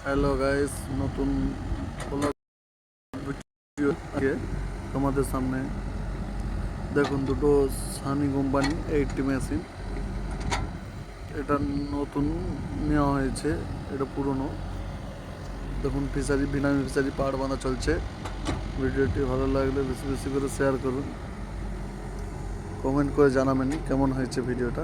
Hello guys, নতুন video তোমাদের সামনে দেখুন। দুটো সানি কোম্পানি 80 মেশিন, এটা নতুন নেওয়া হয়েছে, এটা পুরনো। দেখুন ফিশারি, বিনামি ফিশারি পাড় বাঁধা চলছে। ভিডিওটি ভালো লাগলে বেশি বেশি করে শেয়ার করুন, কমেন্ট করে জানাবেন কেমন হয়েছে ভিডিওটা।